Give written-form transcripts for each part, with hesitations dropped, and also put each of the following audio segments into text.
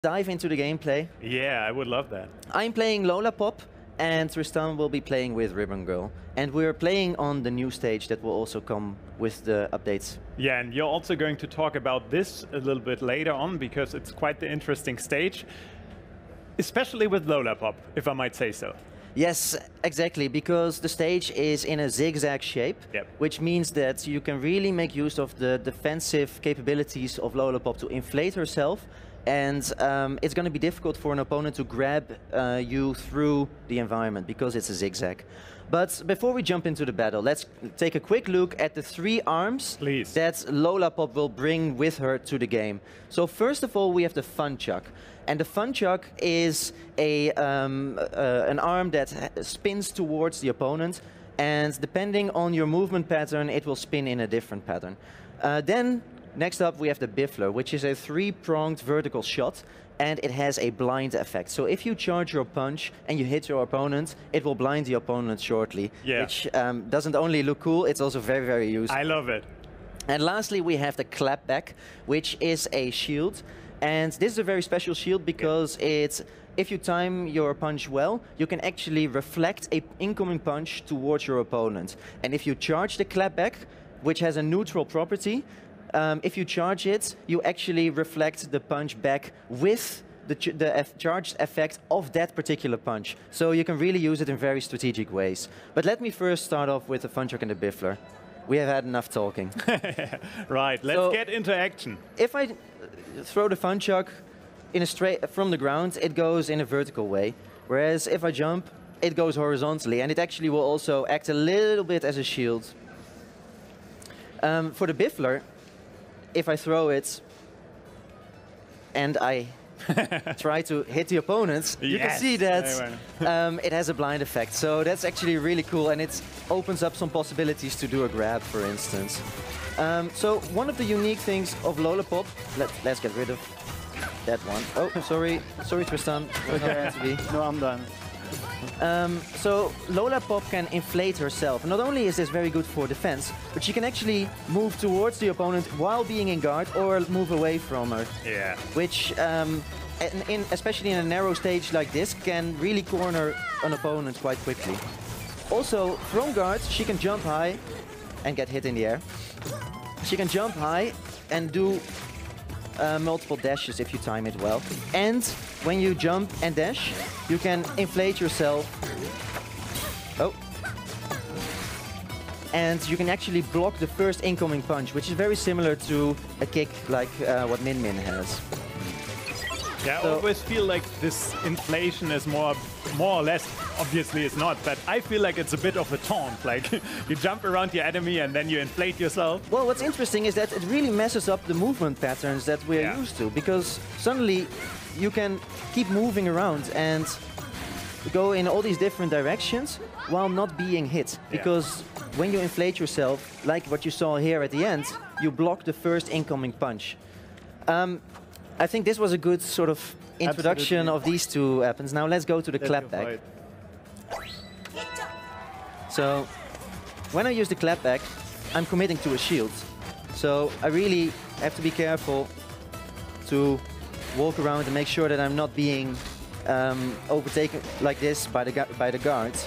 dive into the gameplay. Yeah, I would love that. I'm playing Lola Pop, and Tristan will be playing with Ribbon Girl. And we're playing on the new stage that will also come with the updates. Yeah, and you're also going to talk about this a little bit later on, because it's quite the interesting stage, especially with Lola Pop, if I might say so. Yes, exactly, because the stage is in a zigzag shape, which means that you can really make use of the defensive capabilities of Lola Pop to inflate herself, and it's going to be difficult for an opponent to grab you through the environment because it's a zigzag. But before we jump into the battle, let's take a quick look at the 3 arms that Lola Pop will bring with her to the game. So first of all, we have the Fun Chuck. And the Fun Chuck is an arm that spins towards the opponent, and depending on your movement pattern, it will spin in a different pattern. Then, next up, we have the Biffler, which is a 3-pronged vertical shot, and it has a blind effect. So if you charge your punch and you hit your opponent, it will blind the opponent shortly, which doesn't only look cool, it's also very, very useful. I love it. And lastly, we have the Clapback, which is a shield. And this is a very special shield because if you time your punch well, you can actually reflect an incoming punch towards your opponent. And if you charge the Clapback, which has a neutral property, if you charge it, you actually reflect the punch back with the charged effect of that particular punch. So you can really use it in very strategic ways. But let me first start off with the Fun Chuck and the Biffler. We have had enough talking. Right, let's get into action. If I throw the Fun Chuck in a straight from the ground, it goes in a vertical way. Whereas if I jump, it goes horizontally, and it actually will also act a little bit as a shield. For the Biffler, if I throw it and I try to hit the opponents, you can see that it has a blind effect. So that's actually really cool, and it opens up some possibilities to do a grab, for instance. So one of the unique things of Lola Pop, let's get rid of that one. Oh, sorry, Tristan. No, I'm done. So Lola Pop can inflate herself. Not only is this very good for defense, but she can actually move towards the opponent while being in guard or move away from her. Yeah. Which, especially in a narrow stage like this, can really corner an opponent quite quickly. Also, from guard, she can jump high and get hit in the air. She can jump high and do multiple dashes if you time it well. And when you jump and dash, you can inflate yourself. Oh. And you can actually block the first incoming punch, which is very similar to a kick like what Min Min has. Yeah, I always feel like this inflation is more or less, obviously it's not, but I feel like it's a bit of a taunt. Like, you jump around your enemy and then you inflate yourself. Well, what's interesting is that it really messes up the movement patterns that we're used to, because suddenly you can keep moving around and go in all these different directions while not being hit. Because when you inflate yourself, like what you saw here at the end, you block the first incoming punch. I think this was a good sort of introduction of these two weapons. Now let's go to the Clapback. So when I use the Clapback, I'm committing to a shield. So I really have to be careful to walk around and make sure that I'm not being overtaken like this by the guards.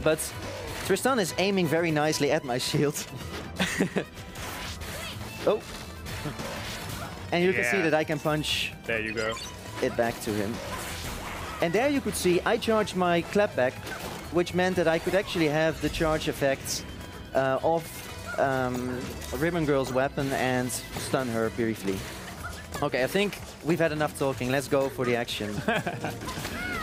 But Tristan is aiming very nicely at my shield. Oh. And you can see that I can punch it back to him. And there you could see I charged my Clapback, which meant that I could actually have the charge effects of Ribbon Girl's weapon and stun her briefly. Okay, I think we've had enough talking. Let's go for the action.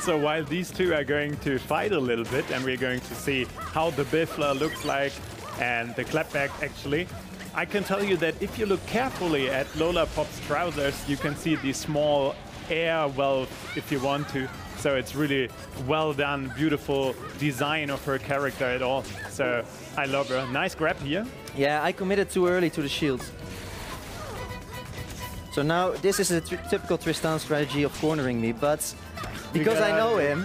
So while these two are going to fight a little bit, and we're going to see how the Biffler looks like and the Clapback actually, I can tell you that if you look carefully at Lola Pop's trousers, you can see the small air wells if you want to. So it's really well done, beautiful design of her character at all. So I love her. Nice grab here. Yeah, I committed too early to the shield. So now this is a typical Tristan strategy of cornering me, but because I know him,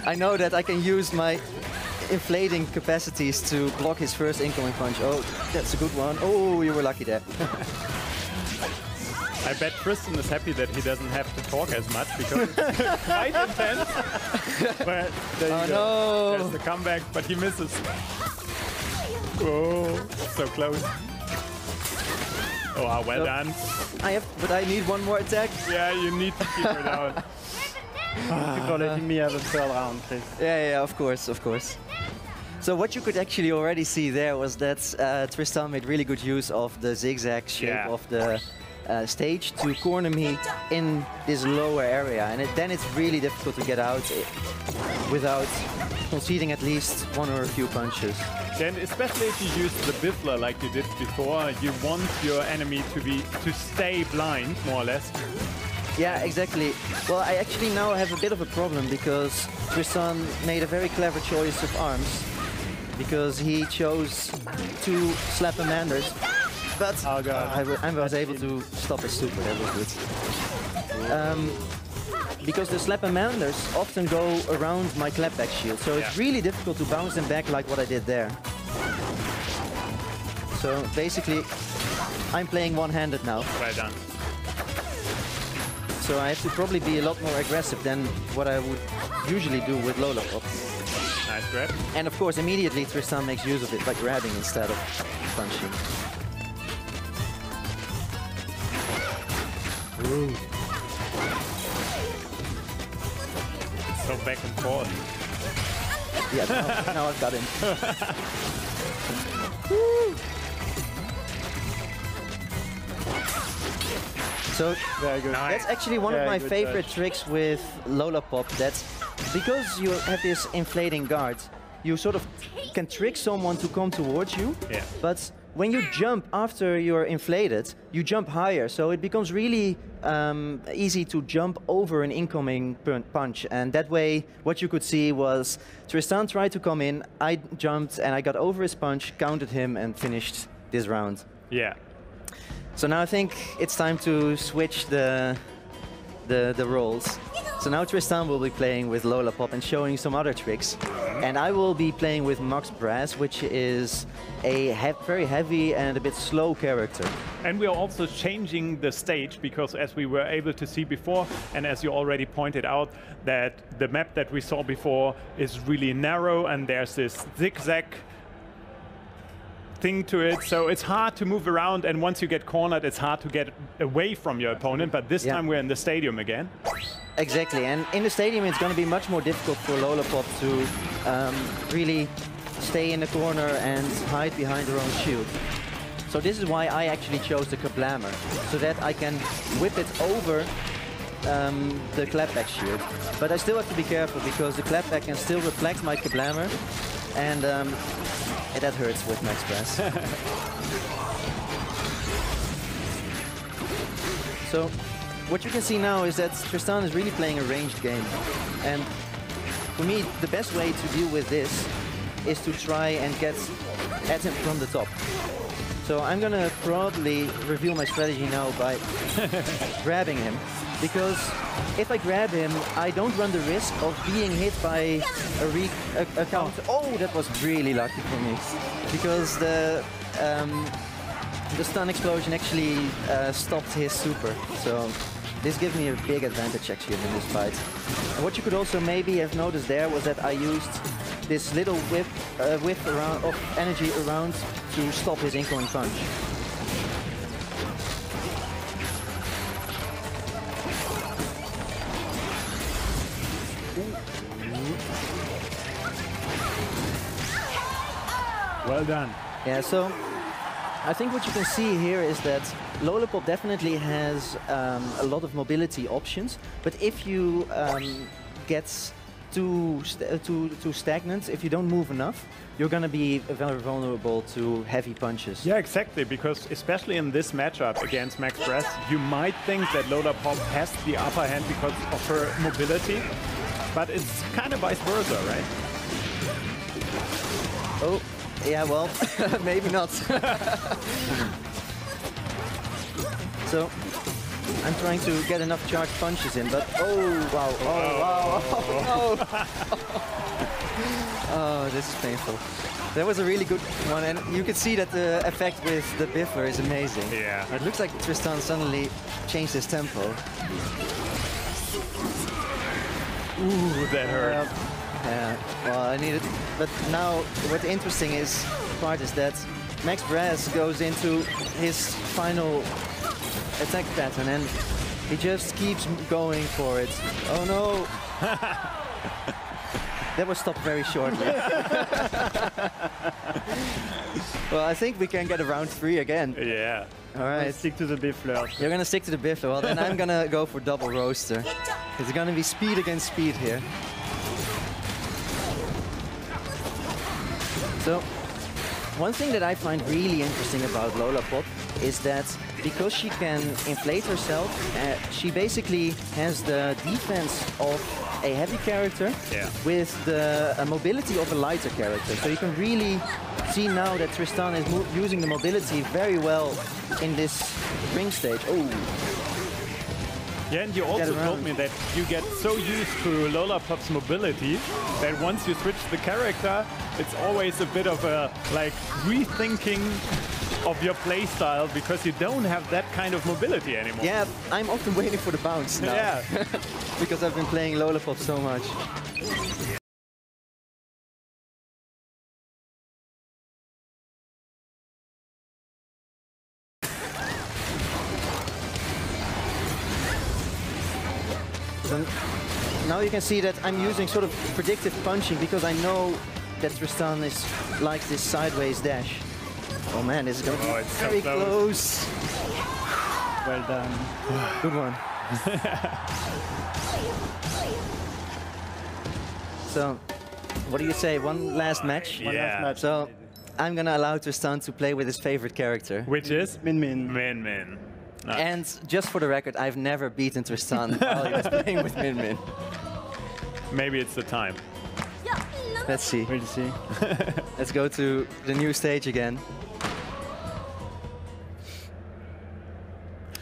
I know that I can use my inflating capacities to block his first incoming punch. Oh, that's a good one. Oh, you were lucky there. I bet Tristan is happy that he doesn't have to talk as much because it's quite intense. But there you go. No. There's the comeback, but he misses. Oh, so close. Oh, wow, well done. But I need one more attack. Yeah, you need to keep her down. Thank you for letting me have a third round, Chris. Yeah, of course. So what you could actually already see there was that Tristan made really good use of the zigzag shape of the stage to corner me in this lower area, and then it's really difficult to get out without conceding at least one or a few punches. Then, especially if you use the Biffler like you did before, you want your enemy to stay blind, more or less. Yeah, exactly. Well, I actually now have a bit of a problem because Tristan made a very clever choice of arms, because he chose 2 Slap-a-Manders, but I was able to stop his super. That was good. Because the Slap-a-Manders often go around my clapback shield, so it's really difficult to bounce them back like what I did there. So basically, I'm playing one-handed now. Well done. So I have to probably be a lot more aggressive than what I would usually do with Lola Pop. Nice grab. And of course, immediately Tristan makes use of it by grabbing instead of punching. Ooh. So back and forth. Yeah, now I've got him. So very good. That's actually one of my favorite tricks with Lola Pop. That's because you have this inflating guard, you sort of can trick someone to come towards you, but when you jump after you're inflated, you jump higher, so it becomes really easy to jump over an incoming punch. And that way, what you could see was Tristan tried to come in, I jumped and I got over his punch, countered him and finished this round. Yeah. So now I think it's time to switch the roles. So now Tristan will be playing with Lola Pop and showing some other tricks. And I will be playing with Max Brass, which is a very heavy and a bit slow character. And we are also changing the stage because, as we were able to see before, and as you already pointed out, that the map that we saw before is really narrow and there's this zigzag thing to it, so it's hard to move around, and once you get cornered, it's hard to get away from your opponent, but this time we're in the stadium again. Exactly, and in the stadium it's going to be much more difficult for Lola Pop to really stay in the corner and hide behind her own shield. So this is why I actually chose the Kablammer, so that I can whip it over the clapback shield. But I still have to be careful because the clapback can still reflect my Kablammer, and that hurts with Max Brass. So what you can see now is that Tristan is really playing a ranged game. And for me, the best way to deal with this is to try and get at him from the top. So I'm going to probably reveal my strategy now by grabbing him. Because if I grab him, I don't run the risk of being hit by a counter. Oh, that was really lucky for me. Because the stun explosion actually stopped his super. So this gives me a big advantage actually in this fight. And what you could also maybe have noticed there was that I used this little whip around of energy around to stop his incoming punch. Well done. Yeah, so I think what you can see here is that Lola Pop definitely has a lot of mobility options, but if you get too stagnant, if you don't move enough, you're going to be very vulnerable to heavy punches. Yeah, exactly, because especially in this matchup against Max Brass, you might think that Lola Pop has the upper hand because of her mobility, but it's kind of vice versa, right? Oh. Yeah, well, maybe not. So, I'm trying to get enough charged punches in, but oh, wow, oh, wow, oh, oh, this is painful. That was a really good one, and you could see that the effect with the Biffler is amazing. Yeah. It looks like Tristan suddenly changed his tempo. Ooh, that hurt. Yeah, well, I needed... But now, what interesting part is that Max Brass goes into his final attack pattern, and he just keeps going for it. Oh no! That was stopped very shortly. Well, I think we can get a round 3 again. Yeah. All right. Stick to the Biffler. You're gonna stick to the Biffler. Well, then I'm gonna go for double roaster. It's gonna be speed against speed here. So, one thing that I find really interesting about Lola Pop is that because she can inflate herself, she basically has the defense of a heavy character with the mobility of a lighter character. So you can really see now that Tristan is using the mobility very well in this ring stage. Oh. Yeah, and you also told me that you get so used to Lola Pop's mobility that once you switch the character, it's always a bit of a like rethinking of your playstyle because you don't have that kind of mobility anymore. Yeah, I'm often waiting for the bounce now. Yeah. Because I've been playing Lola Pop so much. So now you can see that I'm using sort of predictive punching because I know that Tristan likes this sideways dash. Oh man, this is going to be very close. Well done. Good one. So, what do you say? One last match? One last match. So, I'm going to allow Tristan to play with his favorite character. Which is? Min Min. Min Min. Nice. And just for the record, I've never beaten Tristan while he was playing with Min Min. Maybe it's the time. Let's see. We'll see. Let's go to the new stage again.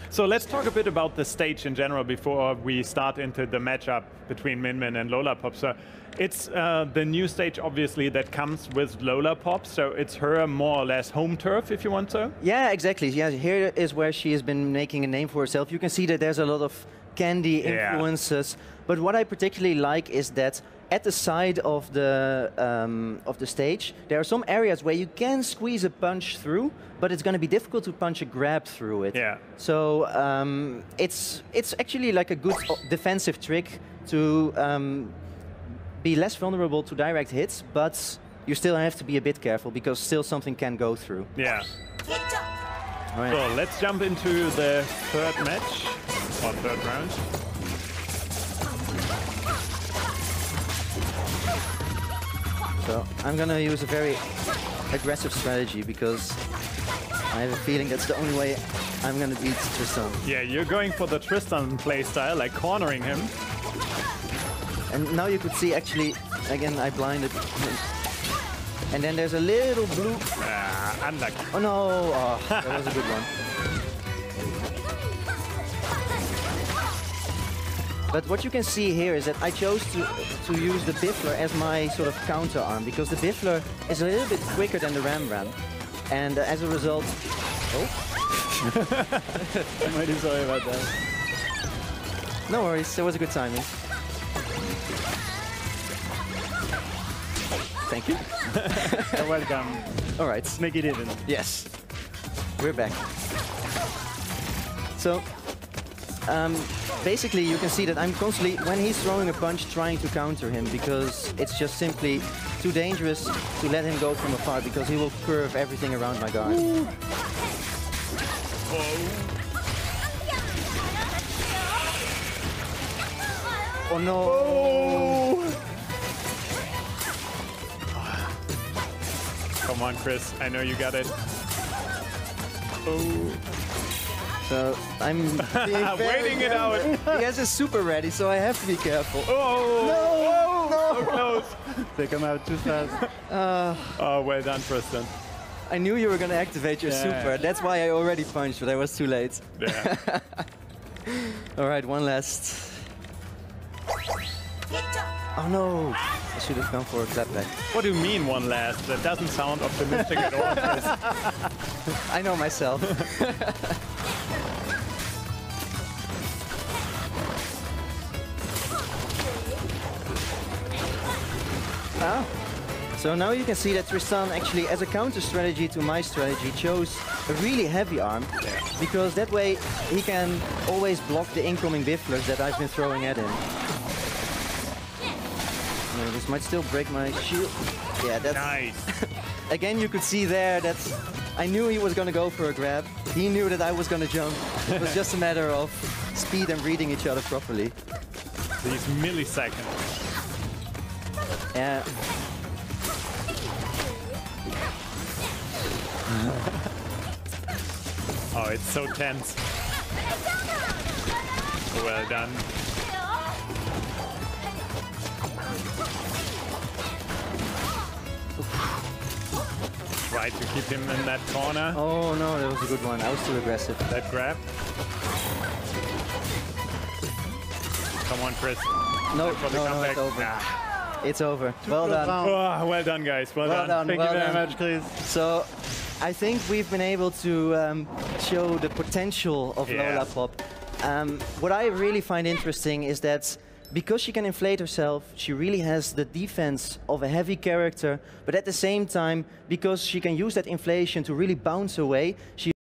So let's talk a bit about the stage in general before we start into the matchup between Min Min and Lola Pop. So it's the new stage, obviously, that comes with Lola Pop. So it's her more or less home turf, if you want so. Yeah, exactly. Yeah, here is where she has been making a name for herself. You can see that there's a lot of candy influences. But what I particularly like is that at the side of the stage, there are some areas where you can squeeze a punch through, but it's going to be difficult to punch a grab through it. Yeah. So it's actually like a good defensive trick to be less vulnerable to direct hits, but you still have to be a bit careful because still something can go through. Yeah. All right. So let's jump into the third match, or third round. So I'm gonna use a very aggressive strategy because I have a feeling that's the only way I'm gonna beat Tristan. Yeah, you're going for the Tristan playstyle, like cornering him. And now you could see actually, again, I blinded him. And then there's a little blue... Unlucky. Oh no, oh, that was a good one. But what you can see here is that I chose to use the Biffler as my sort of counter arm because the Biffler is a little bit quicker than the Ram Ram. And as a result... Oh? I'm really sorry about that. No worries, that was a good timing. Thank you. You're welcome. All right. Let's make it even. Yes. We're back. So, basically you can see that I'm constantly, when he's throwing a punch, trying to counter him because it's just simply too dangerous to let him go from afar because he will curve everything around my guard. Oh no! Oh. Come on, Chris. I know you got it. Oh. So I'm being waiting it out. He has his super ready, so I have to be careful. Oh! No! No! So close. They come out too fast. Oh, well done, Tristan. I knew you were going to activate your super. That's why I already punched, but I was too late. Yeah. All right, one last. Oh no! I should have gone for a clapback. What do you mean one last? That doesn't sound optimistic at all, Chris. I know myself. So now you can see that Tristan actually, as a counter strategy to my strategy, chose a really heavy arm, because that way he can always block the incoming bifflers that I've been throwing at him. No, this might still break my shield. Yeah, that's nice. Again, you could see there that I knew he was going to go for a grab. He knew that I was going to jump. It was just a matter of speed and reading each other properly. These milliseconds. Yeah. Oh, it's so tense. Well done. Try to keep him in that corner. Oh no, that was a good one. I was too aggressive. That grab. Come on, Chris. No, For the no, comeback. it's over. Ah. It's over. Well done. Oh, well done, guys. Well done. Thank you very much, Chris. So, I think we've been able to show the potential of Lola Pop. What I really find interesting is that because she can inflate herself, she really has the defense of a heavy character, but at the same time, because she can use that inflation to really bounce away, she